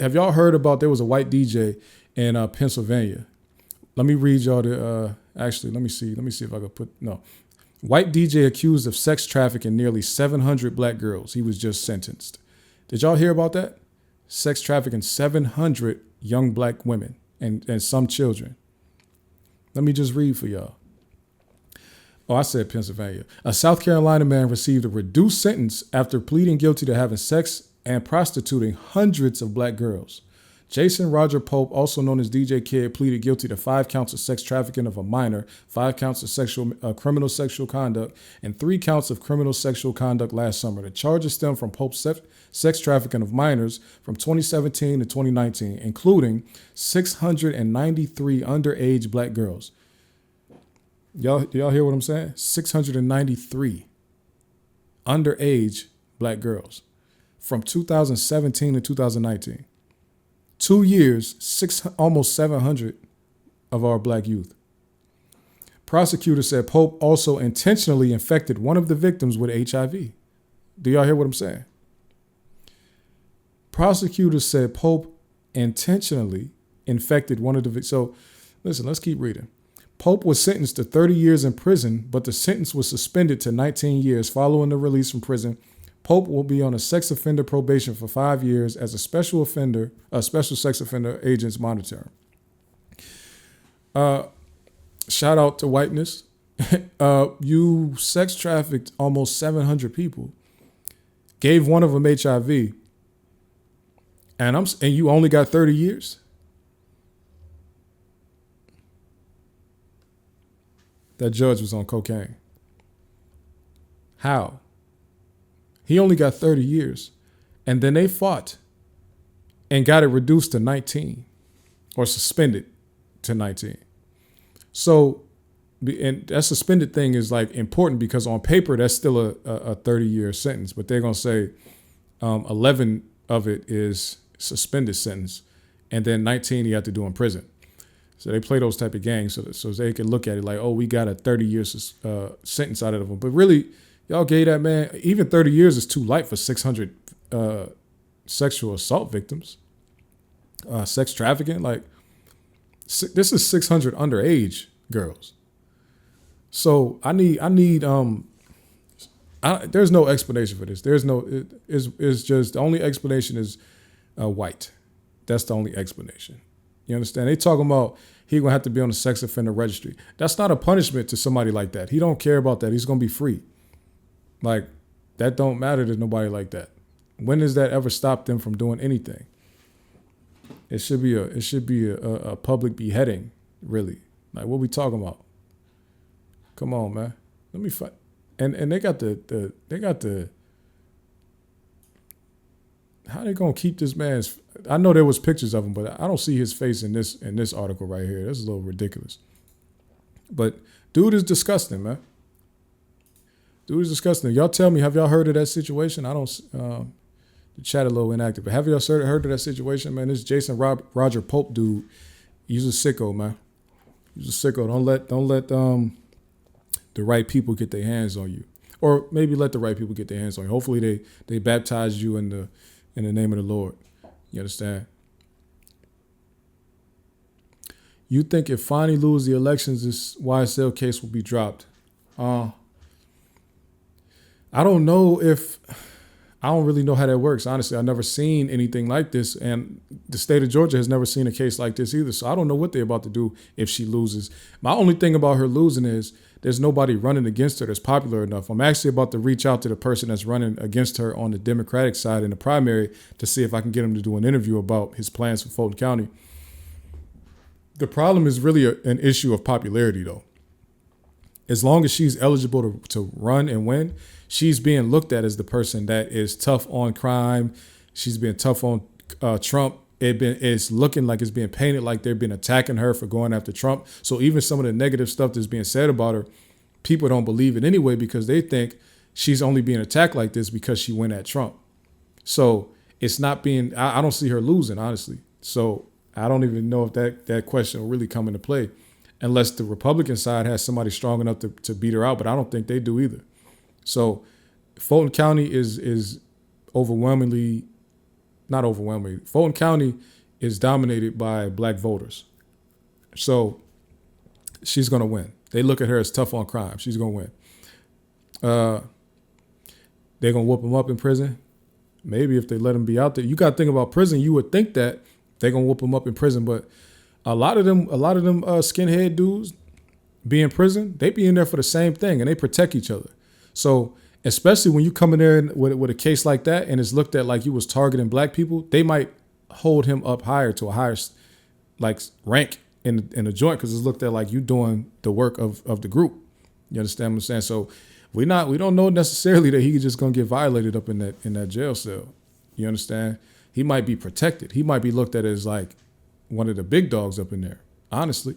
have y'all heard about, there was a white DJ in Pennsylvania. Let me read y'all the, actually, let me see if I could White DJ accused of sex trafficking nearly 700 black girls. He was just sentenced. Did y'all hear about that? Sex trafficking 700 young black women and some children. Let me just read for y'all. Oh, I said Pennsylvania. A South Carolina man received a reduced sentence after pleading guilty to having sex and prostituting hundreds of black girls. Jason Roger Pope, also known as DJ Kid, pleaded guilty to 5 counts of sex trafficking of a minor, 5 counts of criminal sexual conduct, and 3 counts of criminal sexual conduct last summer. The charges stem from Pope's sex trafficking of minors from 2017 to 2019, including 693 underage black girls. Y'all hear what I'm saying? 693 underage black girls from 2017 to 2019. 2 years, almost 700 of our black youth. Prosecutor said Pope also intentionally infected one of the victims with HIV. Do y'all hear what I'm saying? Prosecutor said Pope intentionally infected one of the victims. So listen, let's keep reading. Pope was sentenced to 30 years in prison, but the sentence was suspended to 19 years following the release from prison. Pope will be on a sex offender probation for 5 years as a special sex offender agent's monitoring. Shout out to whiteness. You sex trafficked almost 700 people, gave one of them HIV, and you only got 30 years. That judge was on cocaine. How? He only got 30 years. And then they fought and got it reduced to 19 or suspended to 19. So, and that suspended thing is like important because on paper, that's still a 30-year sentence, but they're going to say 11 of it is suspended sentence. And then 19 you have to do in prison. So they play those type of games so they can look at it like, oh, we got a 30-year sentence out of them. But really, y'all gave that man, even 30 years is too light for 600 sexual assault victims. Sex trafficking, like this is 600 underage girls. So there's no explanation for this. It's just the only explanation is white. That's the only explanation. You understand? They talking about he gonna have to be on the sex offender registry. That's not a punishment to somebody like that. He don't care about that. He's gonna be free. Like that don't matter to nobody like that. When does that ever stop them from doing anything? It should be a public beheading, really. Like what we talking about? Come on, man. Let me fight. And they got the how they gonna keep this man's? I know there was pictures of him, but I don't see his face in this article right here. This is a little ridiculous. But dude is disgusting, man. Dude is disgusting. Y'all tell me, have y'all heard of that situation? I don't. The chat a little inactive, but have y'all heard of that situation, man? This Jason Roger Pope dude, he's a sicko, man. He's a sicko. Don't let the right people get their hands on you, or maybe let the right people get their hands on you. Hopefully they baptize you in the name of the Lord. You understand? You think if Fani loses the elections, this YSL case will be dropped? I don't know if. I don't really know how that works. Honestly, I've never seen anything like this. And the state of Georgia has never seen a case like this either. So I don't know what they're about to do if she loses. My only thing about her losing is there's nobody running against her that's popular enough. I'm actually about to reach out to the person that's running against her on the Democratic side in the primary to see if I can get him to do an interview about his plans for Fulton County. The problem is really an issue of popularity, though. As long as she's eligible to run and win, she's being looked at as the person that is tough on crime. She's been tough on Trump. It's looking like it's being painted like they've been attacking her for going after Trump. So even some of the negative stuff that's being said about her, people don't believe it anyway because they think she's only being attacked like this because she went at Trump. So it's not being, I don't see her losing, honestly. So I don't even know if that question will really come into play unless the Republican side has somebody strong enough to beat her out. But I don't think they do either. So Fulton County is overwhelmingly not overwhelmingly. Fulton County is dominated by black voters. So she's going to win. They look at her as tough on crime. She's going to win. They're going to whoop them up in prison. Maybe if they let them be out there. You got to think about prison. You would think that they're going to whoop them up in prison. But a lot of them skinhead dudes be in prison. They be in there for the same thing, and they protect each other. So especially when you come in there with a case like that and it's looked at like you was targeting black people, they might hold him up higher to a higher like rank in the joint because it's looked at like you doing the work of the group. You understand what I'm saying? So we don't know necessarily that he's just gonna get violated up in that jail cell. You understand? He might be protected. He might be looked at as like one of the big dogs up in there. Honestly.